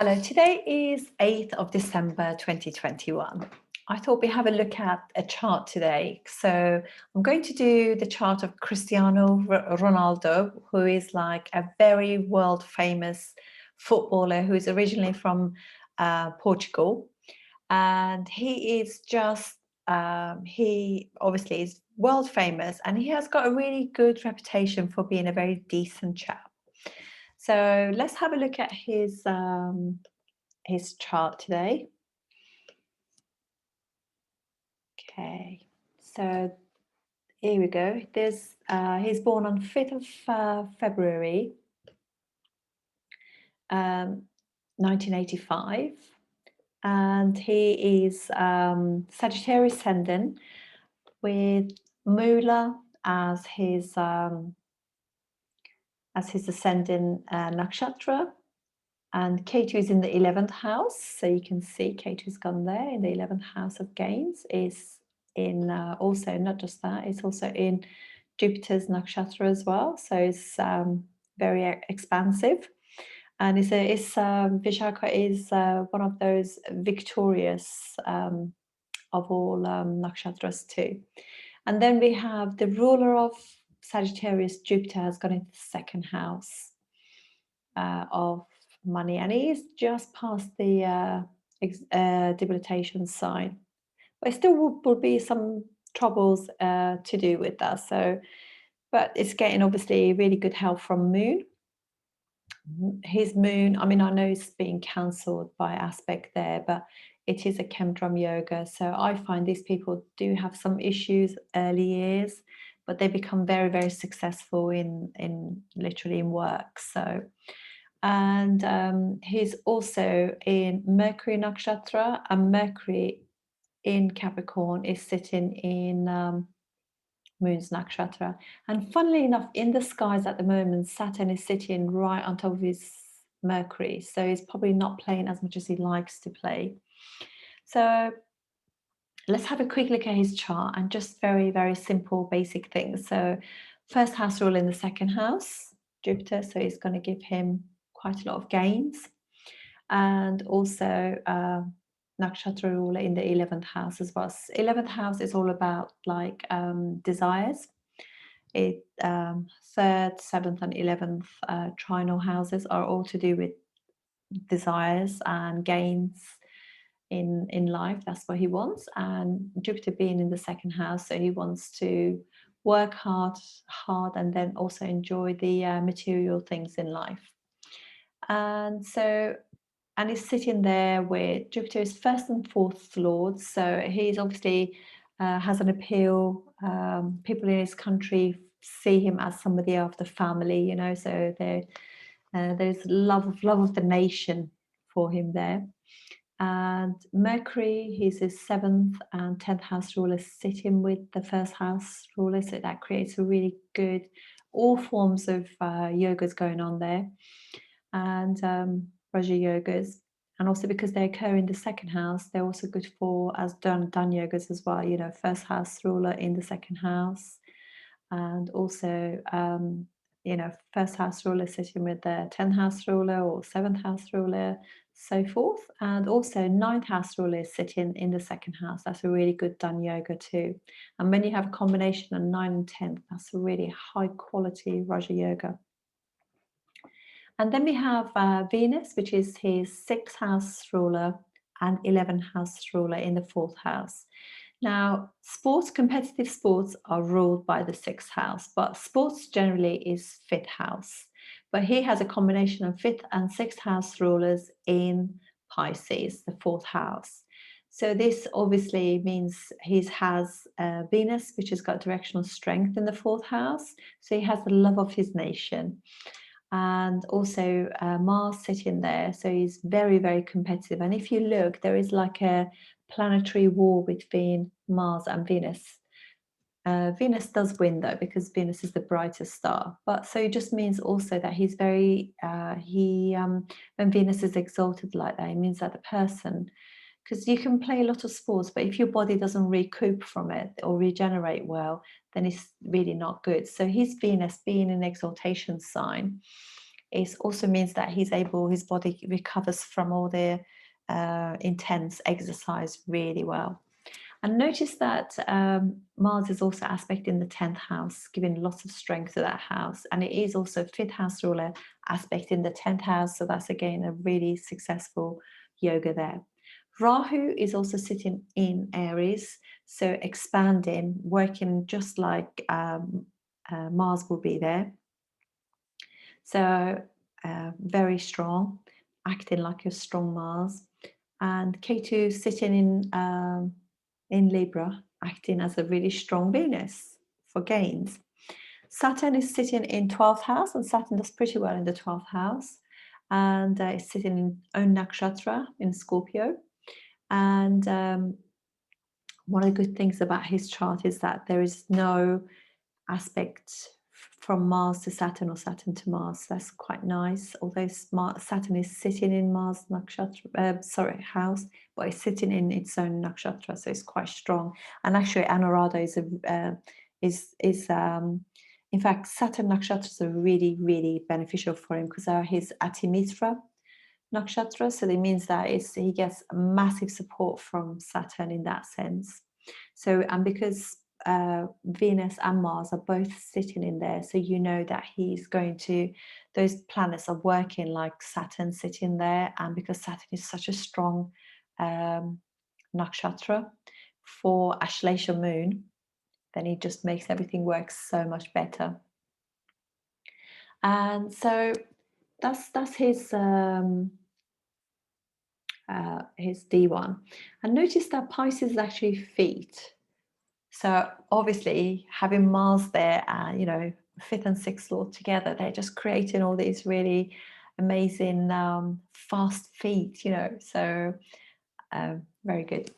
Hello, today is 8th of December 2021. I thought we have a look at a chart today. So I'm going to do the chart of Cristiano Ronaldo, who is like a very world famous footballer who is originally from Portugal. And he is just, he obviously is world famous and he has got a really good reputation for being a very decent chap. So let's have a look at his chart today. Okay, so here we go. There's he's born on 5th of February 1985, and he is Sagittarius ascendant with Mula as his ascending nakshatra. And Ketu is in the 11th house. So you can see Ketu's gone there in the 11th house of gains. Is in also, not just that, it's also in Jupiter's nakshatra as well. So it's very expansive. And Vishaka is one of those victorious of all nakshatras too. And then we have the ruler of Sagittarius, Jupiter, has gone into the second house of money, and he's just past the debilitation sign, but still will be some troubles to do with that. So, but it's getting obviously really good help from Moon. His Moon, I mean, I know it's being cancelled by aspect there, but it is a Chemdram yoga. So I find these people do have some issues early years, but they become very, very successful in literally in work. So. And he's also in Mercury Nakshatra, and Mercury in Capricorn is sitting in Moon's Nakshatra. And funnily enough, in the skies at the moment, Saturn is sitting right on top of his Mercury. So he's probably not playing as much as he likes to play. So let's have a quick look at his chart and just very, very simple, basic things. So first house rule in the second house, Jupiter. So it's going to give him quite a lot of gains, and also nakshatra ruler in the 11th house as well. 11th house is all about like desires. It 3rd, 7th and 11th trinal houses are all to do with desires and gains in life. That's what he wants. And Jupiter being in the second house, so he wants to work hard and then also enjoy the material things in life. And so, and he's sitting there with Jupiter is 1st and 4th lords. So he's obviously has an appeal. People in his country see him as somebody of the family, you know. So there's love of the nation for him there. And Mercury, he's his 7th and 10th house ruler, sitting with the 1st house ruler. So that creates a really good, all forms of yogas going on there. And Raja yogas, and also because they occur in the second house, they're also good for as done yogas as well, you know, 1st house ruler in the second house, and also you know, 1st house ruler sitting with the 10th house ruler or 7th house ruler, so forth. And also 9th house ruler is sitting in the second house. That's a really good done yoga too. And when you have a combination of 9 and 10, that's a really high quality Raja yoga. And then we have Venus, which is his 6th house ruler and 11th house ruler in the 4th house. Now, competitive sports are ruled by the 6th house, but sports generally is 5th house. But he has a combination of 5th and 6th house rulers in Pisces, the 4th house. So this obviously means he has Venus, which has got directional strength in the 4th house. So he has the love of his nation. And also Mars sitting there, so he's very, very competitive. And if you look, there is like a planetary war between Mars and Venus. Venus does win though, because Venus is the brightest star. But so it just means also that he's very when Venus is exalted like that, it means that the person, because you can play a lot of sports, but if your body doesn't recoup from it or regenerate well, then it's really not good. So his Venus being an exaltation sign, it also means that his body recovers from all the intense exercise really well. And notice that Mars is also aspect in the 10th house, giving lots of strength to that house. And it is also 5th house ruler aspect in the 10th house. So that's again a really successful yoga there. Rahu is also sitting in Aries, so expanding, working just like Mars will be there. So very strong, acting like a strong Mars. And Ketu sitting in Libra, acting as a really strong Venus for gains. Saturn is sitting in 12th house, and Saturn does pretty well in the 12th house. And it's sitting in own nakshatra in Scorpio. And one of the good things about his chart is that there is no aspect from Mars to Saturn or Saturn to Mars. That's quite nice. Although Saturn is sitting in Mars nakshatra, house, but it's sitting in its own nakshatra, so it's quite strong. And actually, Anuradha is in fact, Saturn nakshatras are really, really beneficial for him because they are his Atimitra nakshatra. So it means that he gets massive support from Saturn in that sense. So, and because Venus and Mars are both sitting in there, so you know that he's going to, those planets are working like Saturn sitting there. And because Saturn is such a strong nakshatra for Ashelesha moon, then it just makes everything work so much better. And so that's his D1. And notice that Pisces is actually feet. So obviously having Mars there and, you know, 5th and 6th lord together, they're just creating all these really amazing fast feet, you know, so very good.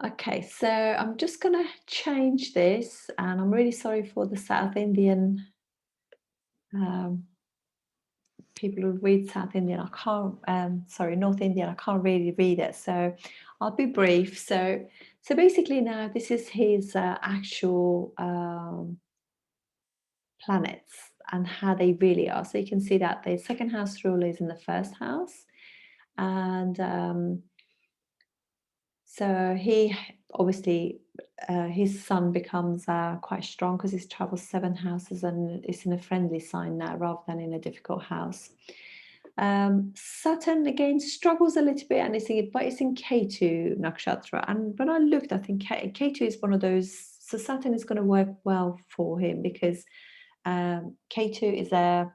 Okay, so I'm just going to change this, and I'm really sorry for the South Indian people who read South Indian. I can't, sorry, North Indian, I can't really read it, so I'll be brief. So basically now this is his actual planets and how they really are. So you can see that the 2nd house ruler is in the 1st house, and so he obviously his sun becomes quite strong because he travels 7 houses and is in a friendly sign now rather than in a difficult house. Saturn again struggles a little bit, and it's in Ketu nakshatra. And when I looked, I think Ketu is one of those. So Saturn is going to work well for him because Ketu is a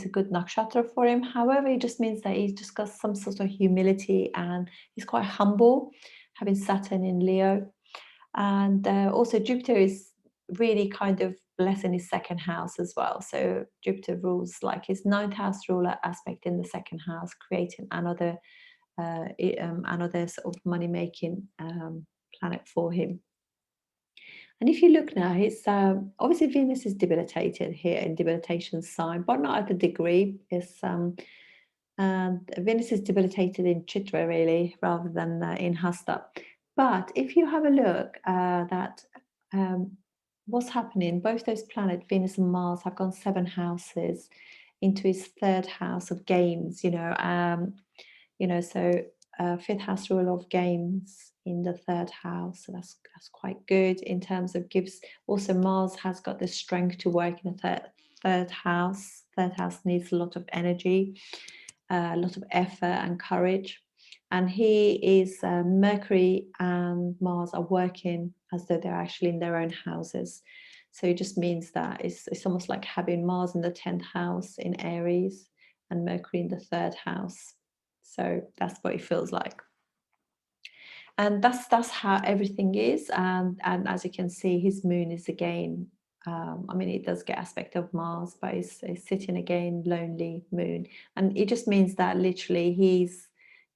good nakshatra for him. However, it just means that he's just got some sort of humility and he's quite humble, having Saturn in Leo. And also Jupiter is really kind of blessing his 2nd house as well. So Jupiter rules like his 9th house ruler aspect in the 2nd house, creating another sort of money-making planet for him. And if you look now, it's obviously Venus is debilitated here in debilitation sign, but not at a degree. It's and Venus is debilitated in Chitra really, rather than in Hasta. But if you have a look that what's happening, both those planets, Venus and Mars, have gone 7 houses into his 3rd house of games. You know, so 5th house rule of games in the 3rd house, so that's quite good in terms of gives. Also Mars has got the strength to work in the third house. 3rd house needs a lot of energy, a lot of effort and courage, and he is Mercury and Mars are working as though they're actually in their own houses. So it just means that it's almost like having Mars in the 10th house in Aries and Mercury in the 3rd house. So that's what it feels like. And that's how everything is. And as you can see, his moon is again, I mean, it does get aspect of Mars, but it's sitting again, lonely moon. And it just means that literally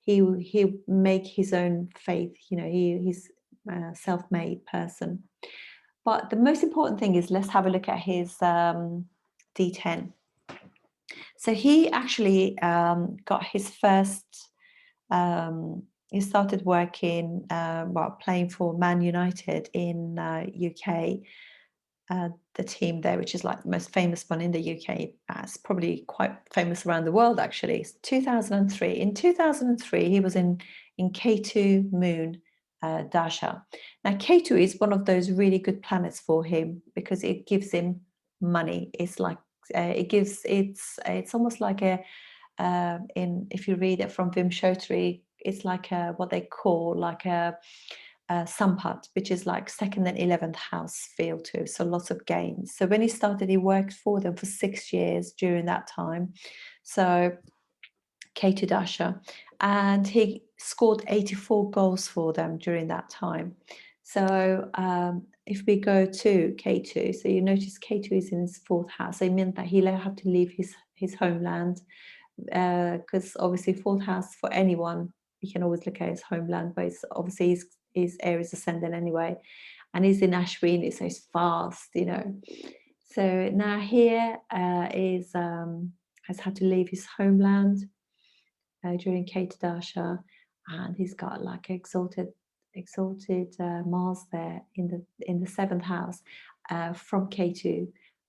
he'll make his own faith, you know, he's a self-made person. But the most important thing is, let's have a look at his D10. So he actually got his first, he started working, playing for Man United in UK the team there, which is like the most famous one in the UK. It's probably quite famous around the world, actually. It's 2003. In 2003, he was in Ketu moon dasha. Now, Ketu is one of those really good planets for him because it gives him money. It's like it's almost like a if you read it from Vimshotri, it's like what they call like a Sampat, which is like second and 11th house feel too. So lots of gains. So when he started, he worked for them for 6 years during that time. So Ketu Dasha, and he scored 84 goals for them during that time. So if we go to Ketu, so you notice Ketu is in his 4th house. So it meant that he'll have to leave his homeland because obviously 4th house for anyone, you can always look at his homeland, but it's obviously his Aries ascendant anyway, and he's in Ashwini, so he's fast, you know. So now here has had to leave his homeland during Ketu Dasha, and he's got like exalted Mars there in the 7th house from Ketu,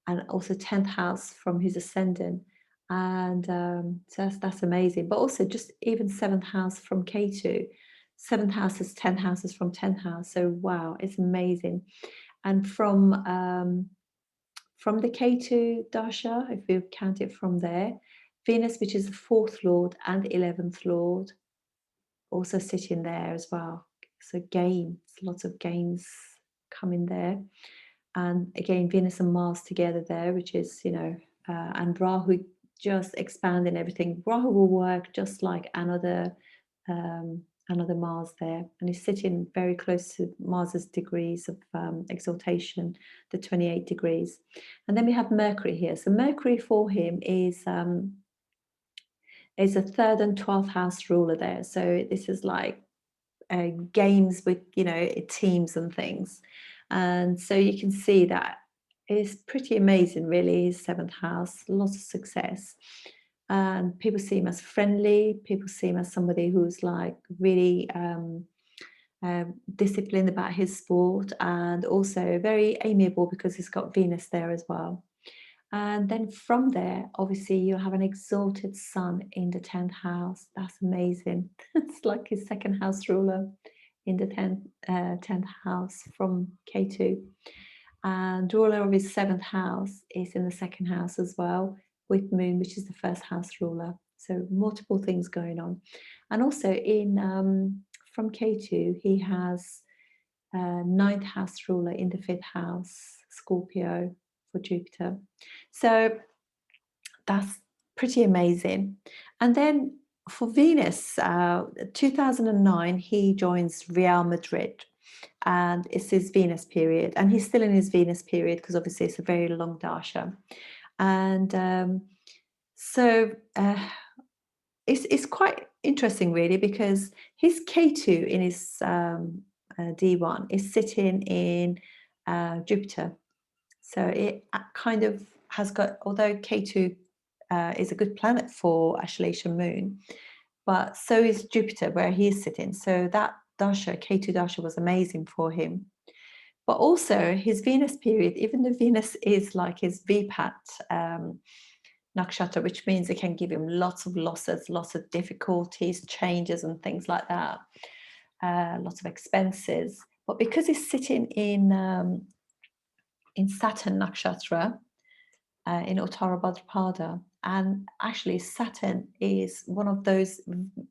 and also 10th house from his ascendant, and so that's amazing. But also just even 7th house from Ketu, 7th house is 10 houses from 10th house. So wow, it's amazing. And from the Ketu Dasha, if we count it from there, Venus, which is the 4th lord and 11th lord, also sitting there as well. So gains, lots of gains coming there. And again, Venus and Mars together there, which is, you know, and Rahu just expanding everything. Rahu will work just like another Mars there, and he's sitting very close to Mars's degrees of exaltation, the 28 degrees. And then we have Mercury here. So Mercury for him is a 3rd and 12th house ruler there. So this is like games with, you know, teams and things. And so you can see that it's pretty amazing, really. His 7th house, lots of success. And people see him as friendly. People see him as somebody who's like really disciplined about his sport, and also very amiable because he's got Venus there as well. And then from there, obviously, you have an exalted sun in the 10th house. That's amazing. It's like his 2nd house ruler in the 10th house from Ketu. And ruler of his 7th house is in the 2nd house as well, with Moon, which is the 1st house ruler. So multiple things going on. And also in from Ketu, he has 9th house ruler in the 5th house, Scorpio, for Jupiter. So that's pretty amazing. And then for Venus, 2009, he joins Real Madrid, and it's his Venus period, and he's still in his Venus period because obviously it's a very long dasha. And so it's quite interesting, really, because his Ketu in his D1 is sitting in Jupiter. So it kind of has got, although Ketu is a good planet for Ashelesha moon, but so is Jupiter where he is sitting. So that dasha, Ketu dasha, was amazing for him. But also his Venus period, even though Venus is like his Vipat nakshatra, which means it can give him lots of losses, lots of difficulties, changes and things like that, lots of expenses. But because he's sitting in Saturn nakshatra, in Uttara Bhadrapada, and actually Saturn is one of those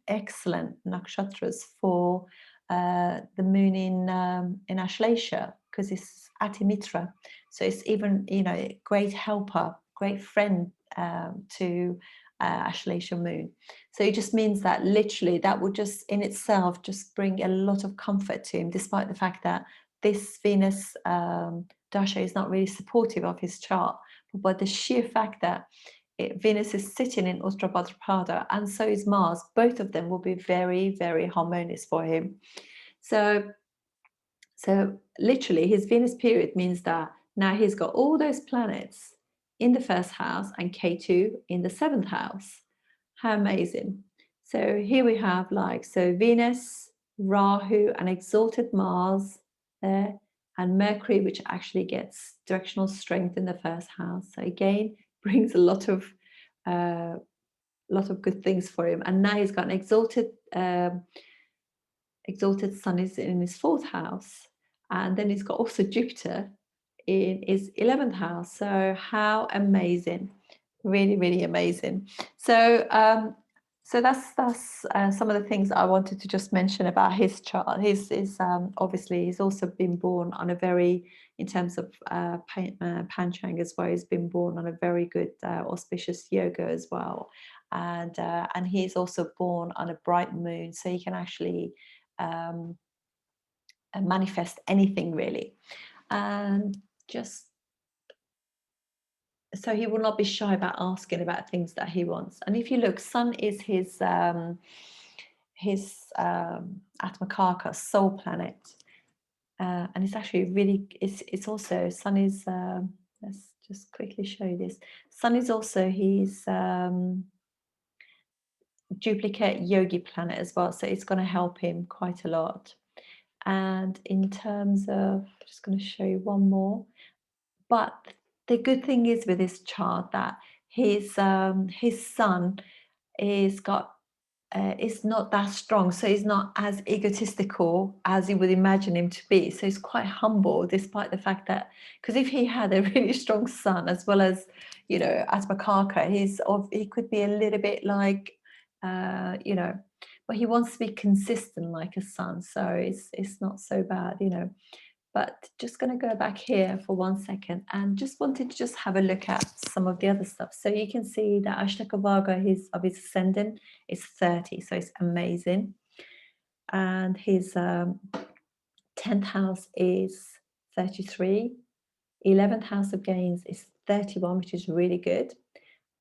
excellent nakshatras for the moon in Ashelesha, because it's Atimitra, so it's even, you know, great helper, great friend to Ashelesha moon. So it just means that literally that would just in itself just bring a lot of comfort to him, despite the fact that this Venus dasha is not really supportive of his chart. But the sheer fact that Venus is sitting in Uttara Bhadrapada and so is Mars, both of them will be very, very harmonious for him. So literally his Venus period means that now he's got all those planets in the 1st house and Ketu in the 7th house. How amazing. So here we have like, so Venus, Rahu and exalted Mars there, and Mercury, which actually gets directional strength in the first house. So again, brings a lot of good things for him. And now he's got an exalted sun is in his 4th house, and then he's got also Jupiter in his 11th house. So how amazing, really, really amazing. So so that's some of the things I wanted to just mention about his chart. His is obviously he's also been born on a very, in terms of Panchang as well, he's been born on a very good auspicious yoga as well, and he's also born on a bright moon, so he can actually manifest anything really, and just so he will not be shy about asking about things that he wants. And if you look, Sun is his Atmakarka soul planet, and it's actually really, it's also, Sun is let's just quickly show you this. Sun is also his duplicate yogi planet as well, so it's going to help him quite a lot. And in terms of, I'm just going to show you one more, but the good thing is with this chart that his sun is not that strong, so he's not as egotistical as you would imagine him to be. So he's quite humble, despite the fact that, because if he had a really strong sun as well as, you know, Atmakarka, he could be a little bit like, you know, but he wants to be consistent like a sun, so it's not so bad, you know. But just going to go back here for 1 second and just wanted to just have a look at some of the other stuff. So you can see that Ashtaka Varga of his ascendant is 30, so it's amazing. And his 10th house is 33. 11th house of gains is 31, which is really good.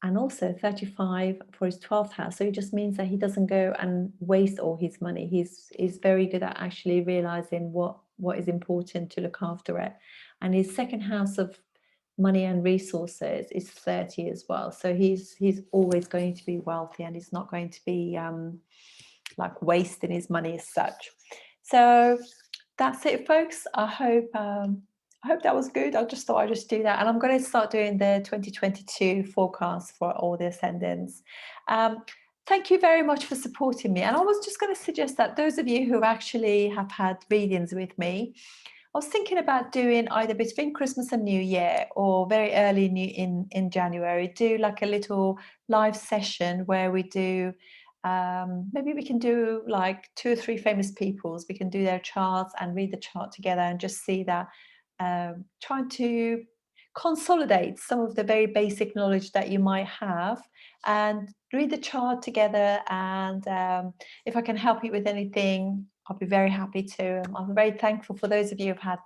And also 35 for his 12th house. So it just means that he doesn't go and waste all his money. He's very good at actually realizing what is important to look after it. And his 2nd house of money and resources is 30 as well. So he's always going to be wealthy, and he's not going to be like wasting his money as such. So that's it, folks. I hope that was good. I just thought I'd just do that. And I'm going to start doing the 2022 forecast for all the ascendants. Thank you very much for supporting me. And I was just going to suggest that those of you who actually have had readings with me, I was thinking about doing either between Christmas and New Year or very early in January, do like a little live session where we do, maybe we can do like 2 or 3 famous peoples. We can do their charts and read the chart together and just see that, trying to consolidate some of the very basic knowledge that you might have and read the chart together. And if I can help you with anything, I'll be very happy to. I'm very thankful for those of you who've had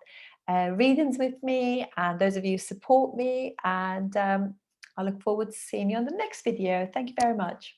readings with me and those of you who support me. And I look forward to seeing you on the next video. Thank you very much.